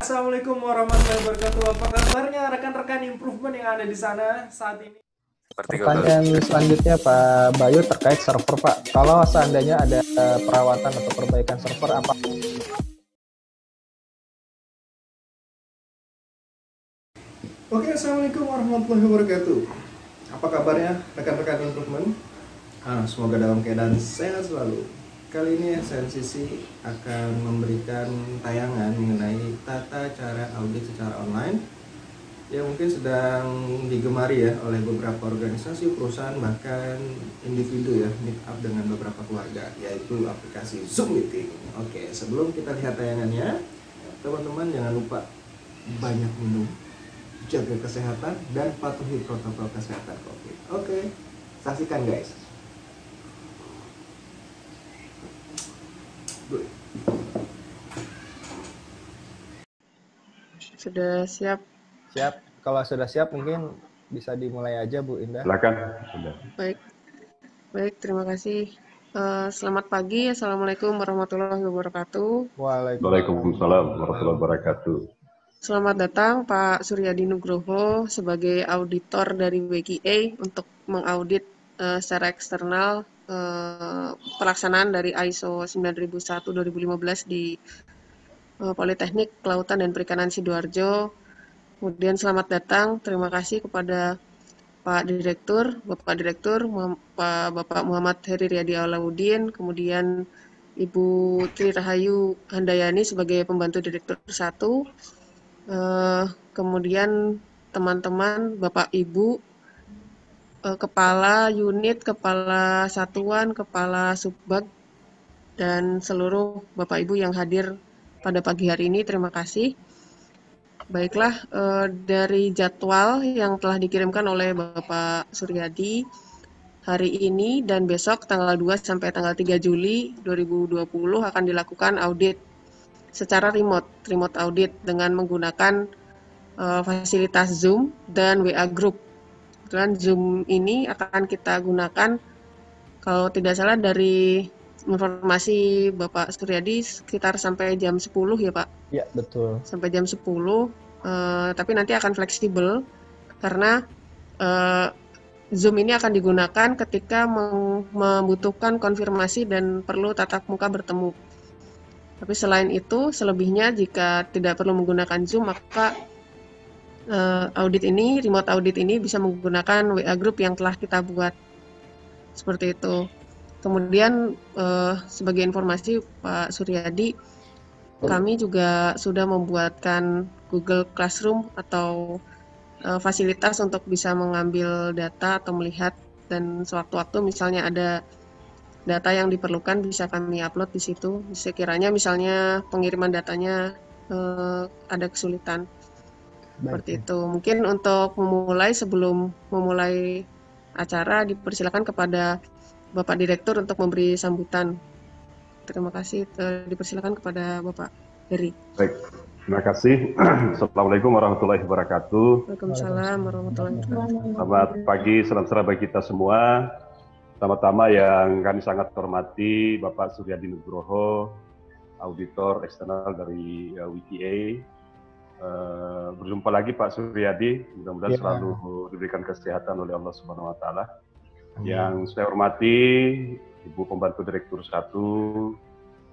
Assalamualaikum warahmatullahi wabarakatuh. Apa kabarnya rekan-rekan improvement yang ada di sana saat ini? Pertanyaan selanjutnya Pak Bayu terkait server Pak. Kalau seandainya ada perawatan atau perbaikan server apa? Oke, assalamualaikum warahmatullahi wabarakatuh. Apa kabarnya rekan-rekan improvement? Semoga dalam keadaan sehat selalu. Kali ini SNCC akan memberikan tayangan mengenai tata cara audit secara online yang mungkin sedang digemari ya oleh beberapa organisasi, perusahaan, bahkan individu ya, meet up dengan beberapa keluarga, yaitu aplikasi Zoom Meeting. Oke, sebelum kita lihat tayangannya, teman-teman jangan lupa banyak minum, jaga kesehatan, dan patuhi protokol kesehatan COVID. Oke, saksikan guys. Sudah siap? Siap. Kalau sudah siap mungkin bisa dimulai aja Bu Indah. Silakan. Sudah. Baik, terima kasih. Selamat pagi, Assalamualaikum warahmatullahi wabarakatuh. Waalaikumsalam warahmatullahi wabarakatuh. Selamat datang Pak Suryadi Nugroho sebagai auditor dari WGA untuk mengaudit secara eksternal pelaksanaan dari ISO 9001-2015 di Politeknik Kelautan dan Perikanan Sidoarjo. Kemudian selamat datang, terima kasih kepada Pak Direktur, Bapak Muhammad Heri Riyadi Alauddin, kemudian Ibu Tri Rahayu Handayani sebagai pembantu Direktur 1, kemudian teman-teman, Bapak Ibu, Kepala Unit, Kepala Satuan, Kepala Subbag, dan seluruh Bapak Ibu yang hadir pada pagi hari ini, terima kasih. Baiklah, dari jadwal yang telah dikirimkan oleh Bapak Suryadi, hari ini dan besok tanggal 2 sampai tanggal 3 Juli 2020 akan dilakukan audit secara remote audit dengan menggunakan fasilitas Zoom dan WA Group. Dan Zoom ini akan kita gunakan, kalau tidak salah dari informasi Bapak Suryadi sekitar sampai jam 10 ya Pak? Ya, betul. Sampai jam 10, tapi nanti akan fleksibel karena Zoom ini akan digunakan ketika membutuhkan konfirmasi dan perlu tatap muka bertemu. Tapi selain itu, selebihnya jika tidak perlu menggunakan Zoom, maka remote audit ini bisa menggunakan WA Group yang telah kita buat. Seperti itu. Kemudian sebagai informasi Pak Suryadi, kami juga sudah membuatkan Google Classroom atau fasilitas untuk bisa mengambil data atau melihat, dan sewaktu-waktu misalnya ada data yang diperlukan bisa kami upload di situ. Sekiranya misalnya pengiriman datanya ada kesulitan. Seperti itu. Mungkin untuk memulai, sebelum memulai acara, dipersilakan kepada Bapak Direktur untuk memberi sambutan. Terima kasih. Dipersilakan kepada Bapak Heri. Baik, terima kasih. Assalamualaikum warahmatullahi wabarakatuh. Waalaikumsalam warahmatullahi wabarakatuh. Selamat pagi, salam sejahtera bagi kita semua. Pertama-tama yang kami sangat hormati Bapak Suryadi Nugroho, auditor eksternal dari WGA. Berjumpa lagi Pak Suryadi, mudah-mudahan selalu diberikan kesehatan oleh Allah Subhanahu wa Ta'ala. Yang saya hormati Ibu Pembantu Direktur 1,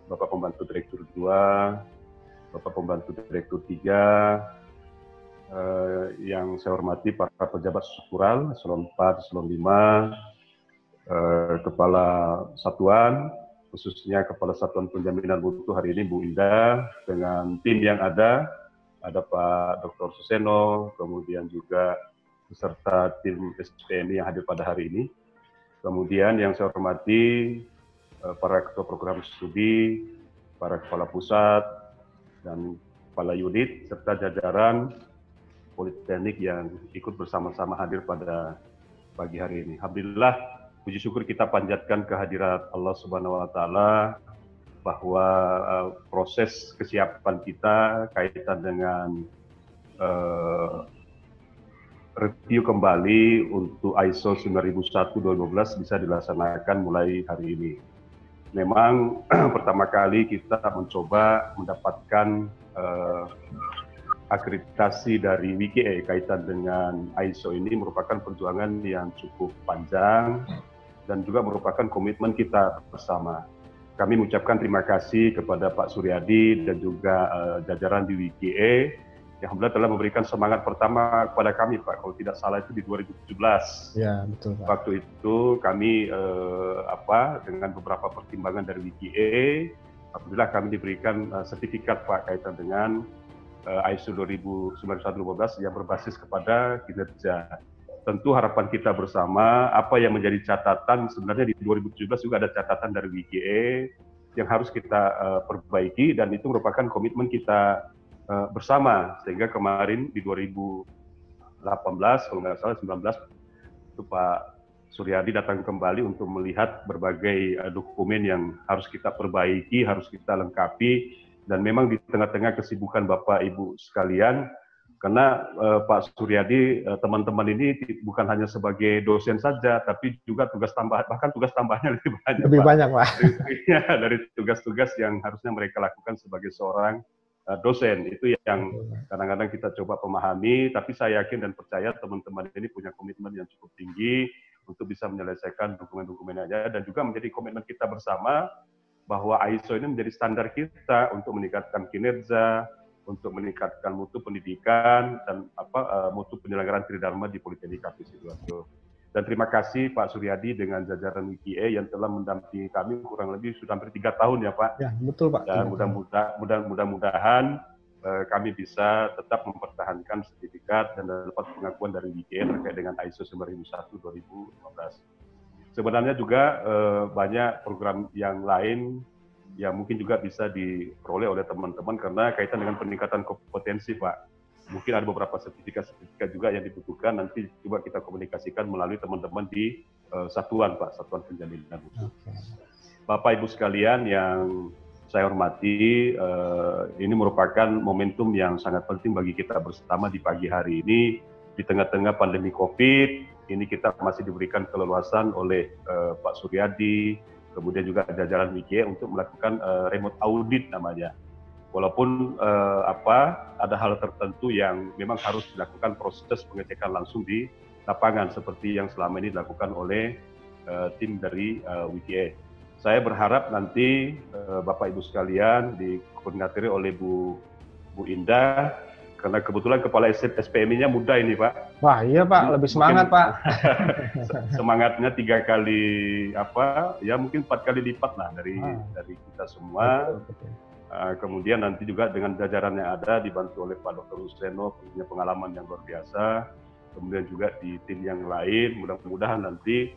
Bapak Pembantu Direktur 2, Bapak Pembantu Direktur 3, yang saya hormati para pejabat struktural, eselon 4, eselon 5, Kepala Satuan, khususnya Kepala Satuan Penjaminan Mutu hari ini Bu Indah, dengan tim yang ada Pak Dr. Suseno, kemudian juga beserta tim SPMI yang hadir pada hari ini. Kemudian yang saya hormati para ketua program studi, para kepala pusat, dan kepala unit, serta jajaran Politeknik yang ikut bersama-sama hadir pada pagi hari ini. Alhamdulillah, puji syukur kita panjatkan kehadirat Allah Subhanahu wa Ta'ala bahwa proses kesiapan kita kaitan dengan review kembali untuk ISO 9001-2015 bisa dilaksanakan mulai hari ini. Memang pertama kali kita mencoba mendapatkan akreditasi dari WIKIE kaitan dengan ISO ini merupakan perjuangan yang cukup panjang dan juga merupakan komitmen kita bersama. Kami mengucapkan terima kasih kepada Pak Suryadi dan juga jajaran di WIKIE yang alhamdulillah telah memberikan semangat pertama kepada kami, Pak. Kalau tidak salah itu di 2017. Ya, betul, Pak. Waktu itu kami dengan beberapa pertimbangan dari WIKIE, alhamdulillah kami diberikan sertifikat, Pak, kaitan dengan ISO 29001-15 yang berbasis kepada kinerja. Tentu harapan kita bersama, apa yang menjadi catatan sebenarnya di 2017 juga ada catatan dari WIKIE yang harus kita perbaiki, dan itu merupakan komitmen kita bersama, sehingga kemarin di 2018 kalau nggak salah 19 itu Pak Suryadi datang kembali untuk melihat berbagai dokumen yang harus kita perbaiki, harus kita lengkapi. Dan memang di tengah-tengah kesibukan Bapak Ibu sekalian, karena Pak Suryadi, teman-teman ini bukan hanya sebagai dosen saja, tapi juga tugas tambah, bahkan tugas tambahnya lebih banyak. Lebih banyak, Pak. Dari tugas-tugas yang harusnya mereka lakukan sebagai seorang dosen. Itu yang kadang-kadang kita coba pemahami, tapi saya yakin dan percaya teman-teman ini punya komitmen yang cukup tinggi untuk bisa menyelesaikan dokumen-dokumen aja, dan juga menjadi komitmen kita bersama bahwa ISO ini menjadi standar kita untuk meningkatkan kinerja, untuk meningkatkan mutu pendidikan dan mutu penyelenggaraan Tridharma di Politeknik Kapis Sidoarjo. Dan terima kasih Pak Suryadi dengan jajaran WIKIE yang telah mendampingi kami kurang lebih sudah hampir 3 tahun ya, Pak. Ya, betul, Pak. Dan mudah-mudahan kami bisa tetap mempertahankan sertifikat dan dapat pengakuan dari WIKIE terkait dengan ISO 9001-2015. Sebenarnya juga banyak program yang lain yang mungkin juga bisa diperoleh oleh teman-teman karena kaitan dengan peningkatan kompetensi, Pak. Mungkin ada beberapa sertifikat juga yang dibutuhkan, nanti coba kita komunikasikan melalui teman-teman di satuan, Pak, Satuan Penjaminan Mutu. Bapak Ibu sekalian yang saya hormati, ini merupakan momentum yang sangat penting bagi kita bersama di pagi hari ini. Di tengah-tengah pandemi COVID, ini kita masih diberikan keleluasan oleh Pak Suryadi, kemudian juga jajaran WIKIE untuk melakukan remote audit namanya. Walaupun ada hal tertentu yang memang harus dilakukan proses pengecekan langsung di lapangan seperti yang selama ini dilakukan oleh tim dari WIKIE. Saya berharap nanti Bapak Ibu sekalian dikoordinatiri oleh Bu Indah, karena kebetulan kepala SPMI-nya muda ini, Pak. Wah, iya, Pak, lebih semangat, Pak. Semangatnya 3 kali mungkin 4 kali lipat lah dari kita semua. Betul. Kemudian nanti juga dengan jajaran yang ada dibantu oleh Pak Dr. Huseno, punya pengalaman yang luar biasa. Kemudian juga di tim yang lain, mudah-mudahan nanti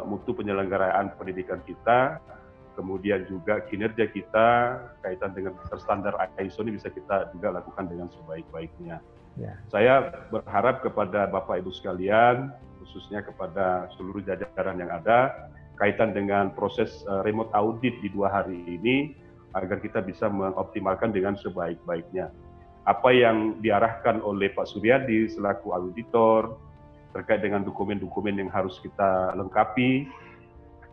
mutu penyelenggaraan pendidikan kita, kemudian juga kinerja kita kaitan dengan standar ISO ini bisa kita juga lakukan dengan sebaik-baiknya. Ya. Saya berharap kepada Bapak Ibu sekalian, khususnya kepada seluruh jajaran yang ada, kaitan dengan proses remote audit di 2 hari ini, agar kita bisa mengoptimalkan dengan sebaik-baiknya. Apa yang diarahkan oleh Pak Suryadi selaku auditor, terkait dengan dokumen-dokumen yang harus kita lengkapi,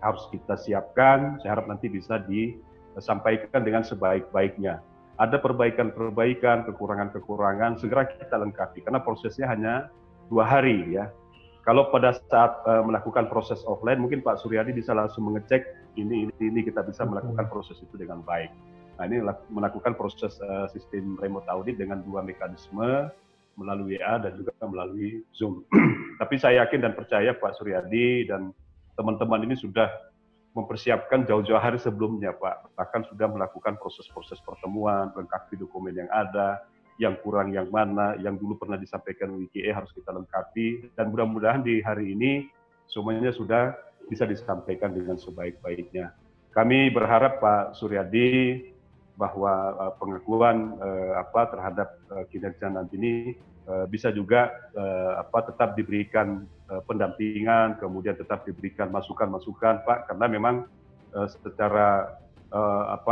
harus kita siapkan, saya harap nanti bisa disampaikan dengan sebaik-baiknya. Ada perbaikan-perbaikan, kekurangan-kekurangan, segera kita lengkapi, karena prosesnya hanya 2 hari ya. Kalau pada saat melakukan proses offline, mungkin Pak Suryadi bisa langsung mengecek ini kita bisa melakukan proses itu dengan baik. Nah, ini melakukan proses sistem remote audit dengan 2 mekanisme, melalui WA dan juga melalui Zoom. Tapi saya yakin dan percaya Pak Suryadi dan teman-teman ini sudah mempersiapkan jauh-jauh hari sebelumnya, Pak. Bahkan sudah melakukan proses-proses pertemuan, lengkapi dokumen yang ada, yang kurang yang mana, yang dulu pernah disampaikan WIKIE harus kita lengkapi, dan mudah-mudahan di hari ini semuanya sudah bisa disampaikan dengan sebaik-baiknya. Kami berharap Pak Suryadi bahwa pengakuan terhadap kinerja nanti ini bisa juga tetap diberikan pendampingan, kemudian tetap diberikan masukan-masukan, Pak, karena memang secara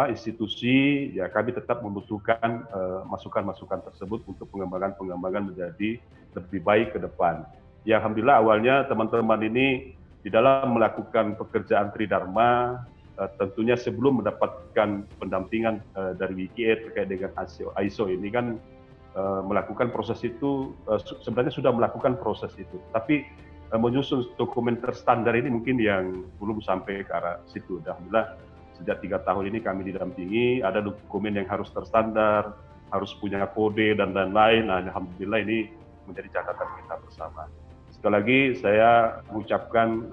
institusi ya kami tetap membutuhkan masukan-masukan tersebut untuk pengembangan menjadi lebih baik ke depan. Ya, alhamdulillah awalnya teman-teman ini di dalam melakukan pekerjaan Tridharma tentunya sebelum mendapatkan pendampingan dari WIKIE terkait dengan ISO ini kan melakukan proses itu, sebenarnya sudah melakukan proses itu, tapi menyusun dokumen terstandar ini mungkin yang belum sampai ke arah situ. Alhamdulillah sejak 3 tahun ini kami didampingi, ada dokumen yang harus terstandar, harus punya kode dan lain-lain. Nah, alhamdulillah ini menjadi catatan kita bersama. Sekali lagi saya mengucapkan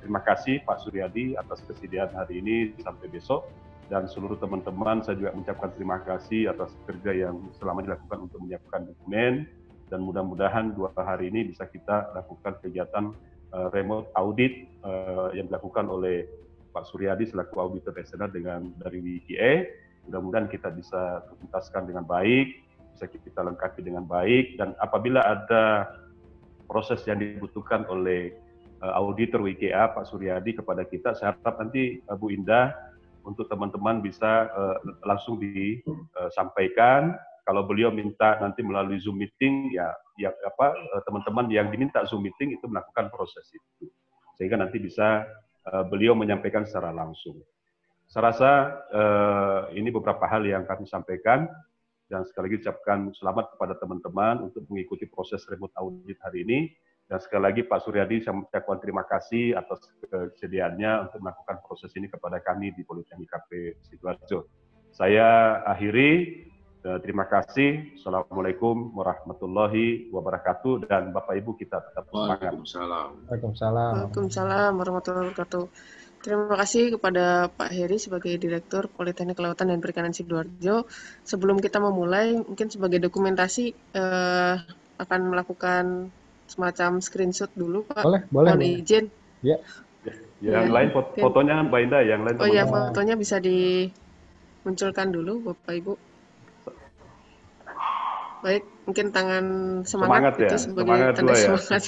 terima kasih Pak Suryadi atas kesediaan hari ini sampai besok, dan seluruh teman-teman saya juga mengucapkan terima kasih atas kerja yang selama dilakukan untuk menyiapkan dokumen, dan mudah-mudahan 2 hari ini bisa kita lakukan kegiatan remote audit yang dilakukan oleh Pak Suryadi selaku auditor eksternal dari WIKA. Mudah-mudahan kita bisa tuntaskan dengan baik, bisa kita lengkapi dengan baik, dan apabila ada proses yang dibutuhkan oleh auditor WIKA Pak Suryadi kepada kita, saya harap nanti Bu Indah untuk teman-teman bisa langsung disampaikan. Kalau beliau minta nanti melalui Zoom meeting, teman-teman yang diminta Zoom meeting itu melakukan proses itu, sehingga nanti bisa beliau menyampaikan secara langsung. Saya rasa ini beberapa hal yang kami sampaikan, dan sekali lagi ucapkan selamat kepada teman-teman untuk mengikuti proses remote audit hari ini. Dan sekali lagi Pak Suryadi, saya mengucapkan terima kasih atas kesediaannya untuk melakukan proses ini kepada kami di Politeknik KP Sidoarjo. Saya akhiri. Terima kasih. Assalamualaikum warahmatullahi wabarakatuh, dan Bapak Ibu kita tetap semangat. Waalaikumsalam. Waalaikumsalam warahmatullahi wabarakatuh. Terima kasih kepada Pak Heri sebagai Direktur Politeknik Kelautan dan Perikanan Sidoarjo. Sebelum kita memulai, mungkin sebagai dokumentasi akan melakukan semacam screenshot dulu, Pak. Boleh. Mohon izin. Ya. Yang lain fotonya Mbak Indah, yang lain. Oh iya, fotonya bisa dimunculkan dulu, Bapak Ibu. Baik, mungkin tangan semangat itu ya? sebagai Semangat tanda ya? semangat.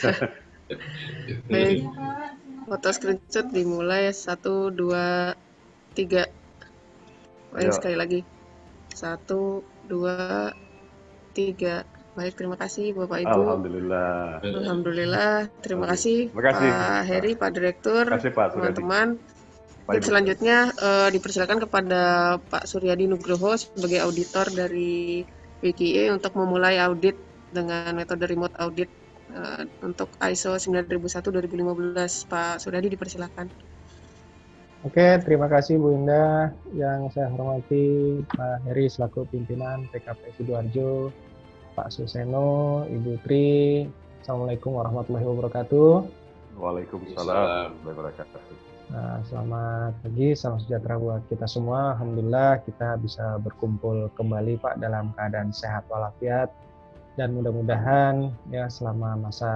Baik, foto screenshot dimulai 1, 2, 3. Baik, sekali lagi 1, 2, 3. Baik, terima kasih Bapak Ibu. Alhamdulillah. Terima kasih Pak Heri, Pak Direktur, teman-teman. Selanjutnya dipersilakan kepada Pak Suryadi Nugroho sebagai auditor dari WIKA untuk memulai audit dengan metode remote audit untuk ISO 9001-2015. Pak Suryadi dipersilakan. Oke, terima kasih Bu Indah. Yang saya hormati Pak Heri selaku pimpinan PKP Sidoarjo, Pak Suseno, Ibu Tri. Assalamualaikum warahmatullahi wabarakatuh. Waalaikumsalam warahmatullahi wabarakatuh. Nah, selamat pagi, salam sejahtera buat kita semua. Alhamdulillah kita bisa berkumpul kembali Pak dalam keadaan sehat walafiat, dan mudah-mudahan ya selama masa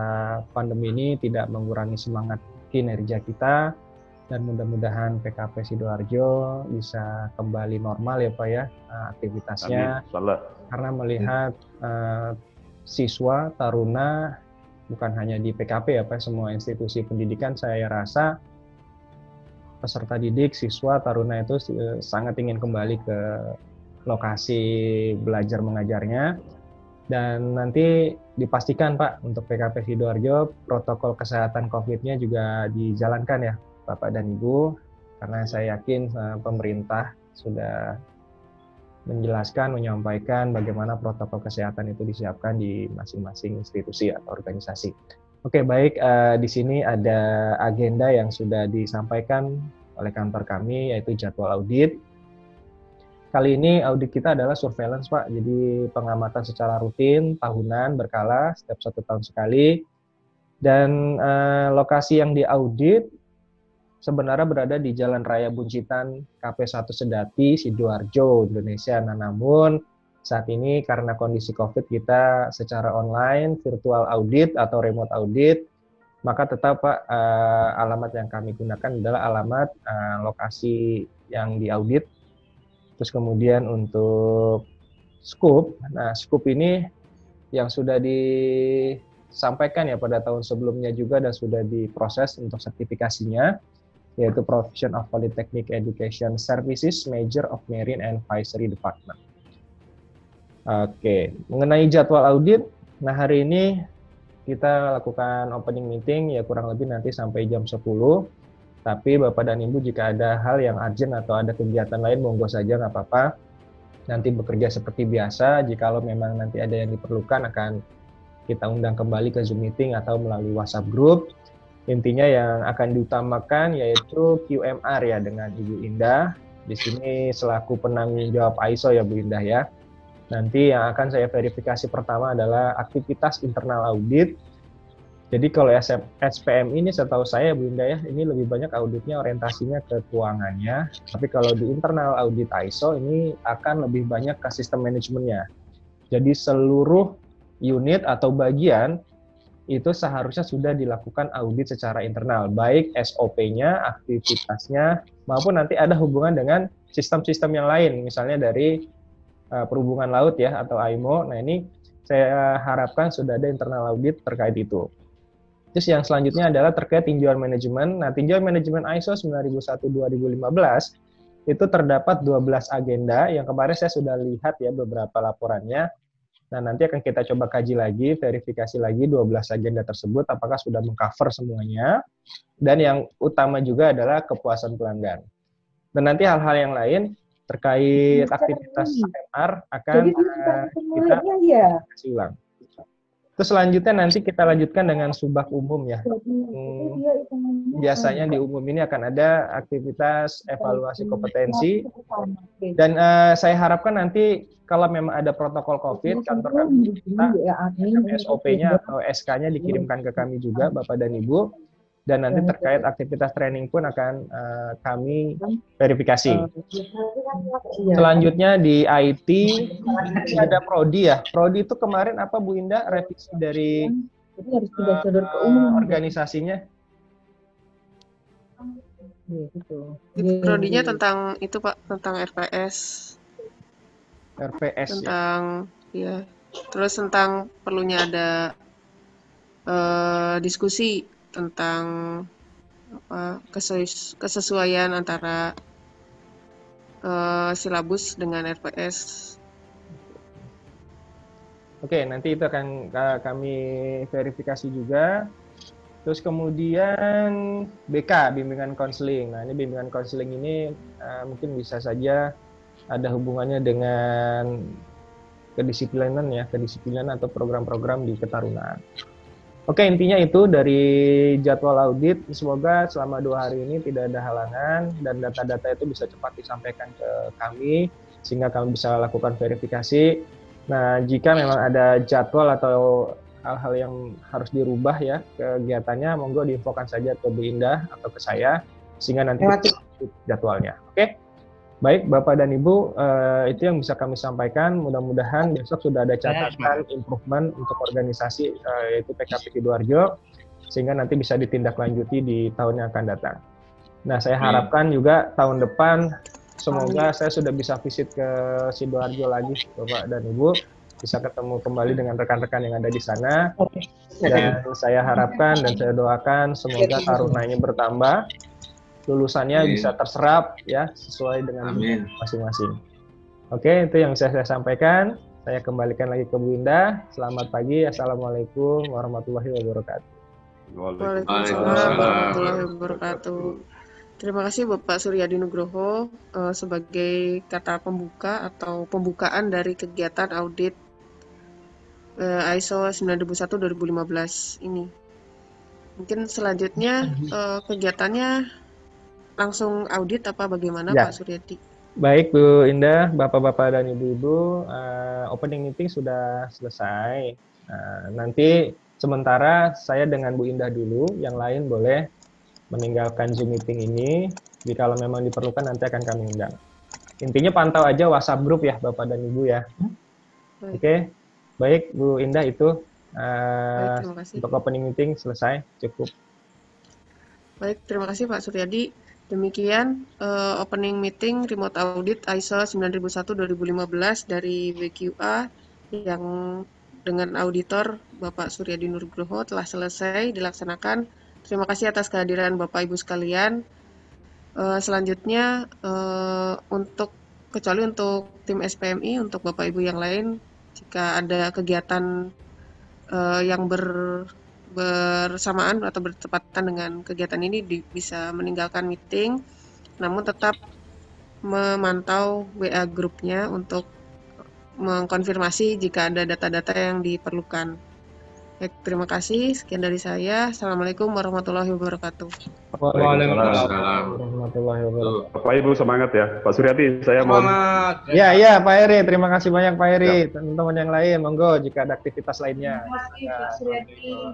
pandemi ini tidak mengurangi semangat kinerja kita, dan mudah-mudahan PKP Sidoarjo bisa kembali normal ya Pak ya aktivitasnya. Amin. Karena melihat siswa taruna bukan hanya di PKP ya Pak, semua institusi pendidikan saya rasa peserta didik, siswa, taruna itu sangat ingin kembali ke lokasi belajar mengajarnya. Dan nanti dipastikan Pak, untuk PKP Sidoarjo, protokol kesehatan COVID-nya juga dijalankan ya Bapak dan Ibu. Karena saya yakin pemerintah sudah menjelaskan, menyampaikan bagaimana protokol kesehatan itu disiapkan di masing-masing institusi atau organisasi. Oke, baik. Di sini ada agenda yang sudah disampaikan oleh kantor kami, yaitu jadwal audit. Kali ini audit kita adalah surveillance, Pak. Jadi pengamatan secara rutin, tahunan, berkala, setiap 1 tahun sekali. Dan lokasi yang diaudit sebenarnya berada di Jalan Raya Buncitan, KP1 Sedati, Sidoarjo, Indonesia. Nah, namun saat ini karena kondisi COVID kita secara online, virtual audit atau remote audit, maka tetap Pak, alamat yang kami gunakan adalah alamat lokasi yang diaudit. Terus kemudian untuk scope, nah scope ini yang sudah disampaikan ya pada tahun sebelumnya juga dan sudah diproses untuk sertifikasinya, yaitu Provision of Polytechnic Education Services, Major of Marine and Fishery Department. Oke, mengenai jadwal audit, nah hari ini kita lakukan opening meeting ya kurang lebih nanti sampai jam 10. Tapi Bapak dan Ibu jika ada hal yang urgent atau ada kegiatan lain monggo saja, nggak apa-apa. nanti bekerja seperti biasa. Jikalau memang nanti ada yang diperlukan akan kita undang kembali ke Zoom meeting atau melalui WhatsApp group. Intinya yang akan diutamakan yaitu QMR ya dengan Ibu Indah. Di sini selaku penanggung jawab ISO ya Bu Indah ya. Nanti yang akan saya verifikasi pertama adalah aktivitas internal audit. Jadi kalau SPM ini setahu saya Bu Indah ya, ini lebih banyak auditnya orientasinya ke keuangannya. Tapi kalau di internal audit ISO ini akan lebih banyak ke sistem manajemennya. Jadi seluruh unit atau bagian itu seharusnya sudah dilakukan audit secara internal, baik SOP-nya, aktivitasnya, maupun nanti ada hubungan dengan sistem-sistem yang lain, misalnya dari perhubungan laut ya atau AIMO. Nah ini saya harapkan sudah ada internal audit terkait itu. Terus yang selanjutnya adalah terkait tinjauan manajemen. Nah, tinjauan manajemen ISO 9001-2015 itu terdapat 12 agenda yang kemarin saya sudah lihat ya beberapa laporannya. Nah, nanti akan kita coba kaji lagi, verifikasi lagi 12 agenda tersebut apakah sudah mengcover semuanya. Dan yang utama juga adalah kepuasan pelanggan. Dan nanti hal-hal yang lain terkait aktivitas AMR akan kita kasih ulang. Terus selanjutnya nanti kita lanjutkan dengan subak umum ya. Biasanya di umum ini akan ada aktivitas evaluasi kompetensi. Dan saya harapkan nanti kalau memang ada protokol COVID, kantor kami kita SOP-nya atau SK-nya dikirimkan ke kami juga Bapak dan Ibu. Dan nanti terkait aktivitas training pun akan kami verifikasi. Selanjutnya di IT, ini ada Prodi ya. Prodi itu kemarin apa Bu Indah, revisi dari organisasinya? Prodinya tentang itu Pak, tentang RPS. RPS tentang ya. Terus tentang perlunya ada diskusi tentang kesesuaian antara silabus dengan RPS. Oke, nanti itu akan kami verifikasi juga. Terus kemudian BK, bimbingan konseling. Nah, ini bimbingan konseling ini mungkin bisa saja ada hubungannya dengan kedisiplinan ya, kedisiplinan atau program-program di ketarunaan. Oke, intinya itu dari jadwal audit. Semoga selama 2 hari ini tidak ada halangan dan data-data itu bisa cepat disampaikan ke kami sehingga kami bisa lakukan verifikasi. Nah, jika memang ada jadwal atau hal-hal yang harus dirubah ya kegiatannya, monggo diinfokan saja ke Bu Indah atau ke saya sehingga nanti kita jadwalnya. Oke. Baik, Bapak dan Ibu, itu yang bisa kami sampaikan. Mudah-mudahan besok sudah ada catatan improvement untuk organisasi, yaitu PKP Sidoarjo, sehingga nanti bisa ditindaklanjuti di tahun yang akan datang. Nah, saya harapkan juga tahun depan, semoga saya sudah bisa visit ke Sidoarjo lagi, Bapak dan Ibu, bisa ketemu kembali dengan rekan-rekan yang ada di sana. Dan saya harapkan dan saya doakan semoga tarunanya bertambah, lulusannya bisa terserap ya sesuai dengan masing-masing. Oke, itu yang saya sampaikan. Saya kembalikan lagi ke Bu Indah. Selamat pagi. Assalamualaikum warahmatullahi wabarakatuh. Waalaikumsalam warahmatullahi wabarakatuh. Terima kasih Bapak Suryadi Nugroho sebagai kata pembuka atau pembukaan dari kegiatan audit ISO 9001-2015 ini. Mungkin selanjutnya kegiatannya langsung audit apa bagaimana ya. Pak Suryadi? Baik Bu Indah, Bapak-Bapak dan Ibu-Ibu, opening meeting sudah selesai. Nanti sementara saya dengan Bu Indah dulu, yang lain boleh meninggalkan Zoom meeting ini. Jika memang diperlukan nanti akan kami undang. Intinya pantau aja WhatsApp group ya Bapak dan Ibu ya. Oke, baik Bu Indah itu untuk opening meeting selesai, cukup. Baik, terima kasih Pak Suryadi. Demikian opening meeting remote audit ISO 9001-2015 dari WQA yang dengan auditor Bapak Suryadi Nugroho telah selesai dilaksanakan. Terima kasih atas kehadiran Bapak Ibu sekalian. Selanjutnya kecuali untuk tim SPMI, untuk Bapak Ibu yang lain, jika ada kegiatan yang bersamaan atau bertepatan dengan kegiatan ini bisa meninggalkan meeting, namun tetap memantau WA grupnya untuk mengkonfirmasi jika ada data-data yang diperlukan. Baik, terima kasih. Sekian dari saya. Assalamualaikum warahmatullahi wabarakatuh. Waalaikumsalam warahmatullahi wabarakatuh. Bapak Ibu semangat ya. Pak Suryadi, saya mohon. Ya, Pak Heri. Terima kasih banyak Pak Heri. Teman-teman yang lain, monggo jika ada aktivitas lainnya.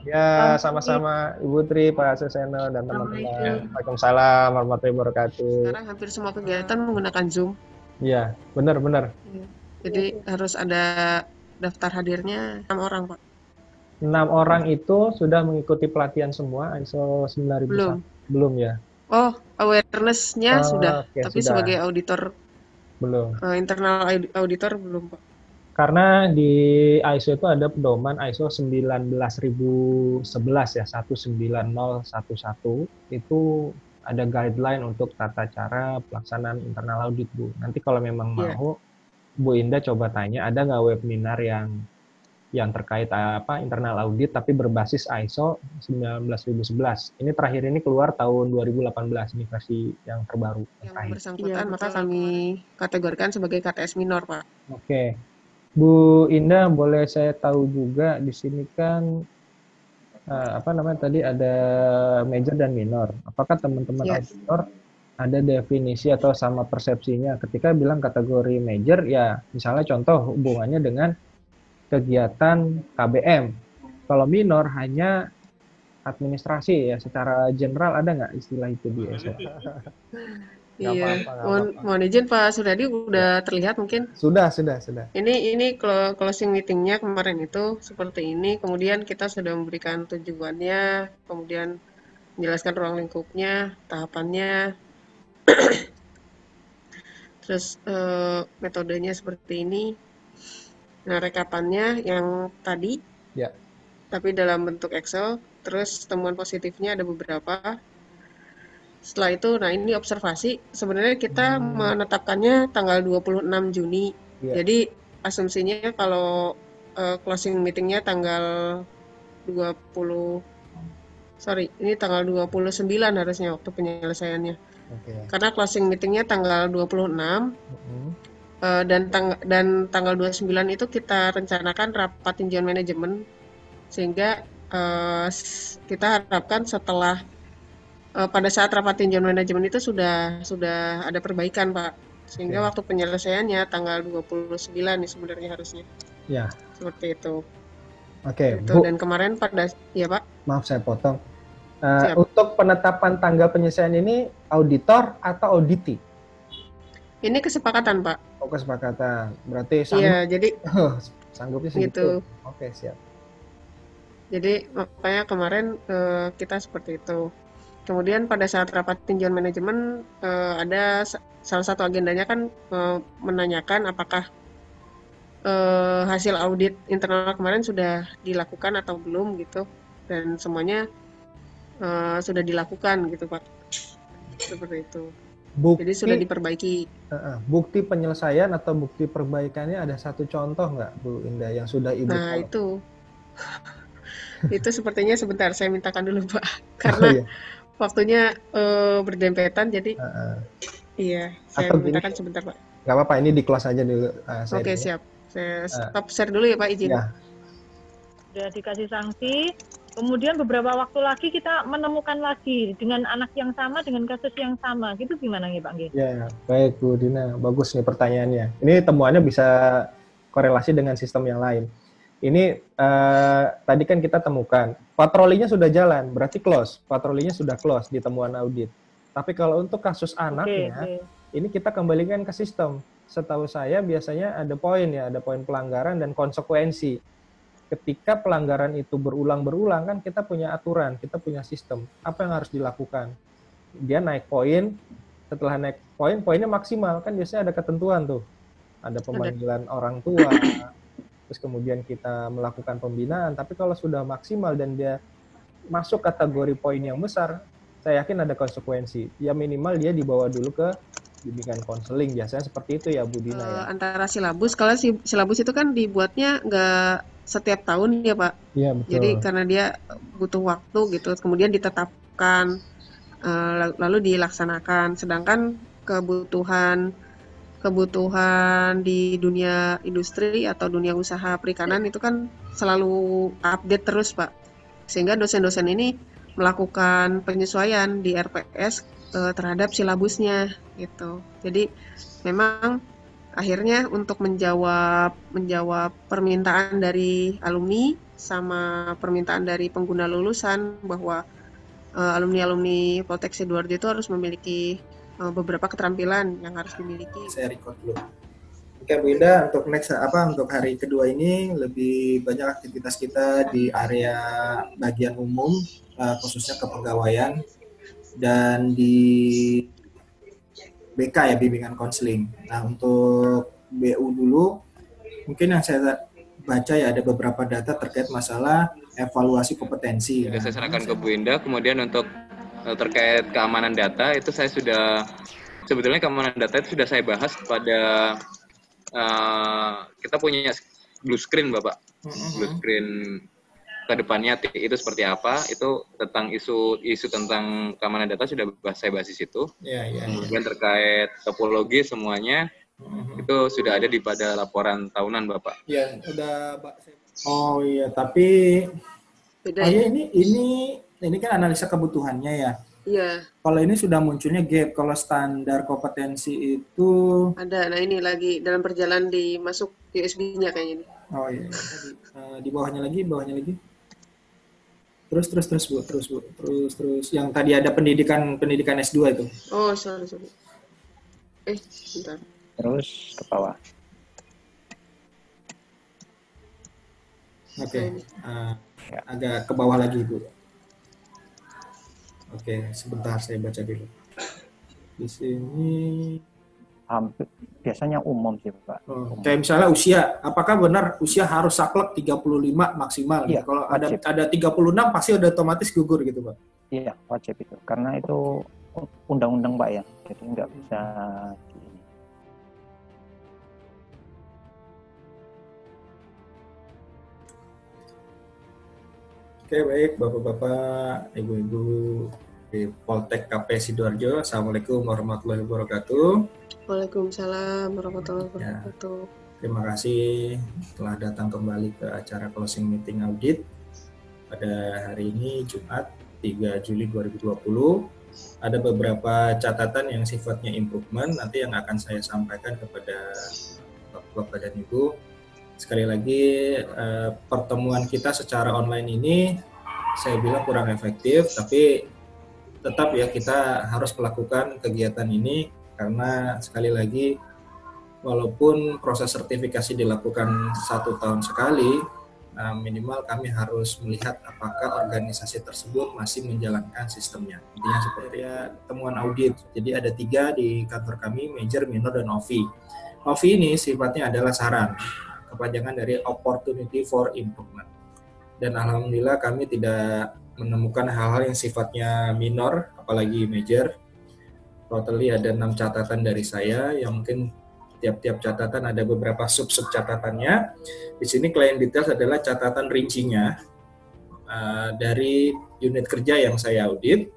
Ya, sama-sama Ibu Tri, Pak Suseno, dan teman-teman. Waalaikumsalam warahmatullahi wabarakatuh. Sekarang hampir semua kegiatan menggunakan Zoom. Iya, benar. Jadi harus ada daftar hadirnya 6 orang, Pak. 6 orang itu sudah mengikuti pelatihan semua ISO 9001? Belum ya? Oh, awareness-nya sudah, oke, tapi sudah. sebagai auditor, Belum. internal auditor belum, Pak. Karena di ISO itu ada pedoman ISO 19011 ya, 19011 itu ada guideline untuk tata cara pelaksanaan internal audit, Bu. Nanti kalau memang mau, Bu Indah coba tanya, ada nggak webinar yang terkait internal audit tapi berbasis ISO 19011. Ini terakhir ini keluar tahun 2018, ini versi yang terbaru. Yang bersangkutan maka kami kategorikan sebagai KTS minor, Pak. Oke. Bu Indah, boleh saya tahu juga di sini kan tadi ada major dan minor. Apakah teman-teman auditor ada definisi atau sama persepsinya ketika bilang kategori major, ya misalnya contoh hubungannya dengan kegiatan KBM. Kalau minor hanya administrasi ya, secara general ada nggak istilah itu di ISO? Iya, mohon izin Pak Suryadi udah terlihat mungkin? Sudah. Ini closing meetingnya kemarin itu seperti ini, kemudian kita sudah memberikan tujuannya, kemudian menjelaskan ruang lingkupnya, tahapannya, terus metodenya seperti ini. Nah, rekapannya yang tadi, tapi dalam bentuk Excel, terus temuan positifnya ada beberapa. Setelah itu, nah ini observasi, sebenarnya kita menetapkannya tanggal 26 Juni. Jadi asumsinya kalau closing meetingnya tanggal 29 harusnya waktu penyelesaiannya. Karena closing meetingnya tanggal 26. Dan tanggal 29 itu kita rencanakan rapat tinjauan manajemen, sehingga kita harapkan setelah pada saat rapat tinjauan manajemen itu sudah ada perbaikan, Pak, sehingga waktu penyelesaiannya tanggal 29 nih sebenarnya harusnya. Ya. Seperti itu. Oke, Bu. Dan kemarin ya Pak. Maaf saya potong. Untuk penetapan tanggal penyelesaian ini auditor atau auditi? Ini kesepakatan, Pak. Oh, kesepakatan. Berarti sanggup. Iya, jadi sanggupnya segitu. Oke, siap. Jadi makanya kemarin kita seperti itu. Kemudian pada saat rapat tinjauan manajemen ada salah satu agendanya kan menanyakan apakah hasil audit internal kemarin sudah dilakukan atau belum gitu, dan semuanya sudah dilakukan gitu, Pak. Seperti itu. Jadi sudah diperbaiki. Bukti penyelesaian atau bukti perbaikannya ada satu contoh nggak, Bu Indah, yang sudah Ibu Nah, itu sepertinya sebentar saya mintakan dulu, Pak, karena waktunya berdempetan, jadi iya, saya mintakan sebentar, Pak. Nggak apa-apa, ini di close aja dulu. Oke, siap. Saya stop share dulu ya, Pak, izin. Sudah dikasih sanksi. Kemudian beberapa waktu lagi kita menemukan lagi dengan anak yang sama, dengan kasus yang sama. Gitu gimana nih, Pak? Ya, baik Bu Dina. Bagus nih pertanyaannya. Ini temuannya bisa korelasi dengan sistem yang lain. Ini tadi kan kita temukan, patrolinya sudah jalan, berarti close. Patrolinya sudah close di temuan audit. Tapi kalau untuk kasus anaknya, ini kita kembalikan ke sistem. Setahu saya biasanya ada poin pelanggaran dan konsekuensi. Ketika pelanggaran itu berulang-berulang, kan kita punya aturan, kita punya sistem. Apa yang harus dilakukan? Dia naik poin, setelah naik poinnya maksimal, kan biasanya ada ketentuan tuh. Ada pemanggilan orang tua, terus kemudian kita melakukan pembinaan. Tapi kalau sudah maksimal dan dia masuk kategori poin yang besar, saya yakin ada konsekuensi. Ya minimal dia dibawa dulu ke bimbingan konseling, biasanya seperti itu ya Bu Dina ya. Antara silabus, kalau silabus itu kan dibuatnya nggak setiap tahun ya Pak. Iya betul. Jadi karena dia butuh waktu gitu, kemudian ditetapkan, lalu dilaksanakan. Sedangkan kebutuhan di dunia industri atau dunia usaha perikanan itu kan selalu update terus, Pak. Sehingga dosen-dosen ini melakukan penyesuaian di RPS terhadap silabusnya gitu. Jadi memang akhirnya untuk menjawab permintaan dari alumni sama permintaan dari pengguna lulusan bahwa alumni Poltek Sidoarjo itu harus memiliki beberapa keterampilan yang harus dimiliki. Saya record dulu. Oke Bu Indah, untuk untuk hari kedua ini lebih banyak aktivitas kita di area bagian umum, khususnya kepegawaian dan di BK ya, bimbingan konseling. Nah untuk BU dulu, mungkin yang saya baca ya ada beberapa data terkait masalah evaluasi kompetensi. Saya serahkan ke Bu Indah. Kemudian untuk terkait keamanan data itu saya sudah, sebetulnya keamanan data itu sudah saya bahas pada kita punya blue screen Bapak. Blue screen ke depannya itu seperti apa, itu tentang isu tentang keamanan data sudah saya bahas di situ. Kemudian terkait topologi semuanya itu sudah ada pada laporan tahunan Bapak. Ya, udah Pak. Oh iya, tapi beda ya? Ini kan analisa kebutuhannya ya. Iya. Kalau ini sudah munculnya gap, kalau standar kompetensi itu ada. Nah ini lagi dalam perjalanan dimasuk USB-nya kayaknya ini. Oh iya. Di bawahnya lagi. Terus Bu. Yang tadi ada pendidikan S2 itu. Oh, sorry. Bentar. Terus ke bawah. Oke. Agak ke bawah lagi Bu. Oke, sebentar saya baca dulu. Di sini Hampir biasanya umum sih Pak. Kayak misalnya usia, apakah benar usia harus saklek 35 maksimal? Iya, Kalau ada wajib. 36 pasti udah otomatis gugur gitu Pak. Iya, wajib itu. Karena itu undang-undang Pak ya. Jadi nggak bisa Oke, baik Bapak-bapak, Ibu-ibu di Poltek KP Sidoarjo. Assalamualaikum warahmatullahi wabarakatuh. Waalaikumsalam warahmatullahi wabarakatuh. Terima kasih telah datang kembali ke acara closing meeting audit pada hari ini Jumat 3 Juli 2020. Ada beberapa catatan yang sifatnya improvement nanti yang akan saya sampaikan kepada Bapak dan Ibu. Sekali lagi pertemuan kita secara online ini saya bilang kurang efektif, tapi tetap ya kita harus melakukan kegiatan ini karena sekali lagi walaupun proses sertifikasi dilakukan 1 tahun sekali, minimal kami harus melihat apakah organisasi tersebut masih menjalankan sistemnya. Intinya seperti ya temuan audit. Jadi ada 3 di kantor kami, major, minor, dan OVI. OVI ini sifatnya adalah saran, kepanjangan dari opportunity for improvement. Dan alhamdulillah kami tidak menemukan hal-hal yang sifatnya minor, apalagi major. Totally ada 6 catatan dari saya, yang mungkin tiap-tiap catatan ada beberapa sub-sub catatannya. Di sini client details adalah catatan rincinya dari unit kerja yang saya audit.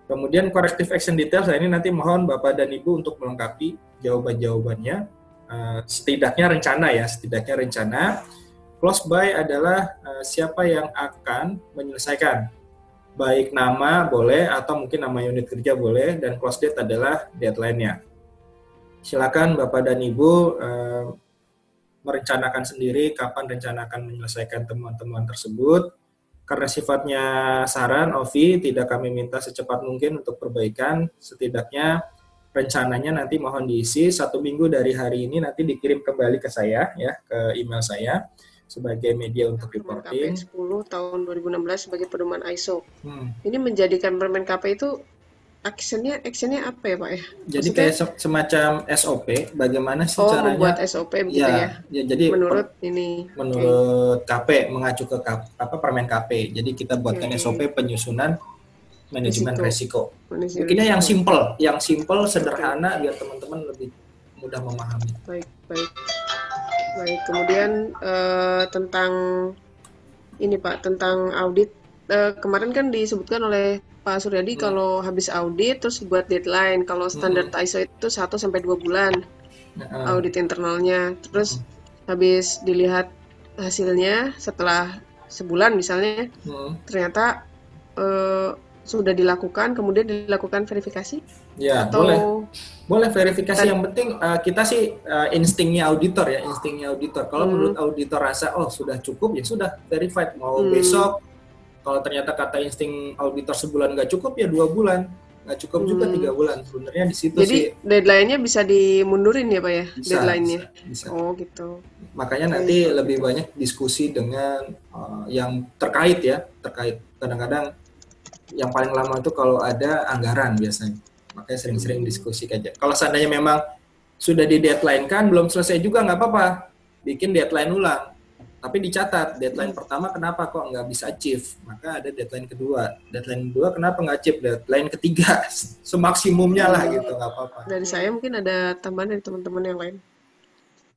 Kemudian corrective action details, ini nanti mohon Bapak dan Ibu untuk melengkapi jawaban-jawabannya. Setidaknya rencana. Close by adalah siapa yang akan menyelesaikan, baik nama boleh atau mungkin nama unit kerja boleh, dan close date adalah deadline-nya. Silakan Bapak dan Ibu merencanakan sendiri kapan rencana akan menyelesaikan temuan-temuan tersebut. Karena sifatnya saran, OVI, tidak kami minta secepat mungkin untuk perbaikan, setidaknya rencananya nanti mohon diisi 1 minggu dari hari ini, nanti dikirim kembali ke saya ya, ke email saya sebagai media untuk reporting. KP 10 tahun 2016 sebagai pedoman ISO. Ini menjadikan Permen KP itu actionnya apa ya Pak ya? Jadi maksudnya, kayak semacam SOP, bagaimana sih caranya? membuat SOP begitu ya? Jadi menurut KP mengacu ke Permen KP. Jadi kita buatkan SOP penyusunan manajemen resiko. Mungkinnya yang simple, sederhana biar teman-teman lebih mudah memahami. Baik. Kemudian tentang ini Pak, tentang audit kemarin kan disebutkan oleh Pak Suryadi kalau habis audit terus buat deadline. Kalau standar ISO itu 1 sampai 2 bulan audit internalnya. Terus habis dilihat hasilnya setelah sebulan misalnya, ternyata sudah dilakukan, kemudian dilakukan verifikasi? Ya, atau... boleh verifikasi. Yang penting kita sih instingnya auditor ya, Kalau menurut auditor rasa sudah cukup, ya sudah verified. Mau besok, kalau ternyata kata insting auditor sebulan nggak cukup, ya 2 bulan. Nggak cukup juga 3 bulan. Sebenarnya di situ. Jadi deadline-nya bisa dimundurin ya Pak ya? Bisa, deadline-nya? Bisa. Oh gitu. Makanya nanti lebih banyak diskusi dengan yang terkait ya. Kadang-kadang yang paling lama itu kalau ada anggaran biasanya. Makanya sering-sering diskusi aja. Kalau seandainya memang sudah di deadline kan, belum selesai juga nggak apa-apa. Bikin deadline ulang. Tapi dicatat, deadline pertama kenapa kok nggak bisa achieve? Maka ada deadline kedua. Deadline kedua kenapa nggak achieve? Deadline ketiga, semaksimumnya lah gitu, nggak apa-apa. Dari saya mungkin ada tambahan dari teman-teman yang lain.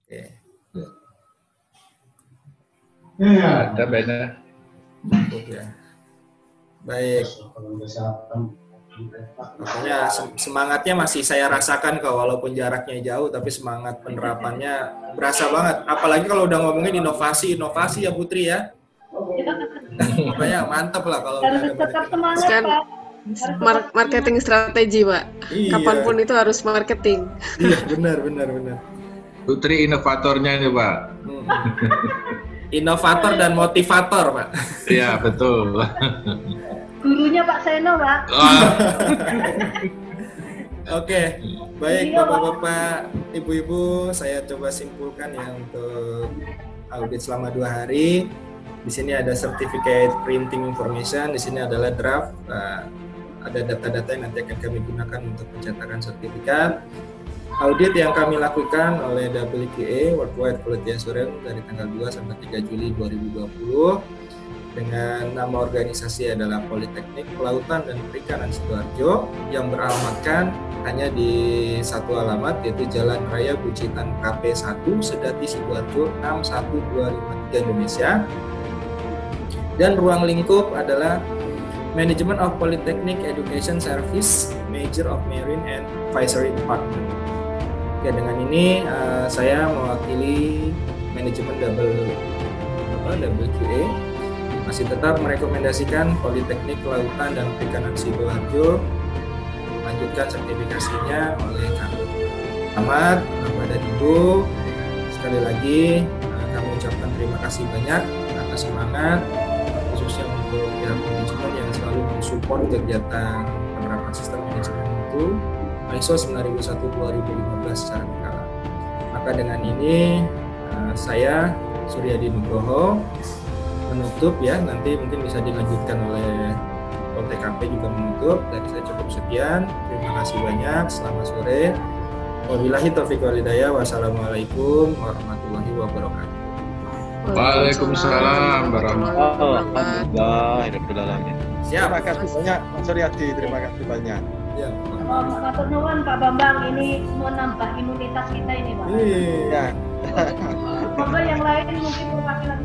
Oke. Ada banyak. Ya. Baik. Pokoknya semangatnya masih saya rasakan kok, walaupun jaraknya jauh, tapi semangat penerapannya berasa banget. Apalagi kalau udah ngomongin inovasi ya Putri ya. Pokoknya mantap lah kalau harus tetap semangat Pak. Marketing strategi Pak. Iya. Kapanpun itu harus marketing. Iya benar. Putri inovatornya nih Pak. Inovator dan motivator Pak. Iya betul. Gurunya Pak Seno, Pak. Oke, baik Bapak-bapak, Ibu-ibu, saya coba simpulkan ya untuk audit selama 2 hari. Di sini ada certificate printing information, di sini adalah draft, ada data-data yang nanti akan kami gunakan untuk pencetakan sertifikat. Audit yang kami lakukan oleh WQA, Worldwide Quality Assurance, dari tanggal 2 sampai 3 Juli 2020. Dengan nama organisasi adalah Politeknik Kelautan dan Perikanan Sidoarjo yang beralamatkan hanya di satu alamat, yaitu Jalan Raya Bucitan KP 1 Sedati Sidoarjo 61253 Indonesia. Dan ruang lingkup adalah Management of Polytechnic Education Service, Major of Marine and Fishery Department. Oke, dengan ini saya mewakili manajemen WQA masih tetap merekomendasikan Politeknik Kelautan dan Perikanan Sidoarjo melanjutkan sertifikasinya oleh kami. Selamat Bapak dan Ibu, sekali lagi kami ucapkan terima kasih banyak atas semangat, khususnya untuk pihak manajemen yang selalu mensupport kegiatan penerapan sistem manajemen itu ISO 9001/2015 secara berkala. Maka dengan ini saya Suryadi Nugroho menutup ya, nanti mungkin bisa dilanjutkan oleh PolTKP juga menutup. Dari saya cukup sekian, terima kasih banyak, selamat sore. Wabillahi taufiq wal hidayah, wassalamualaikum warahmatullahi wabarakatuh. Waalaikumsalam warahmatullahi wabarakatuh. Siap. Terima kasih banyak Pak Suryadi, terima kasih banyak. Ya. Matur nuwun Pak Bambang, ini menambah imunitas kita ini Pak. Iya. Semoga yang lain mungkin perwakilan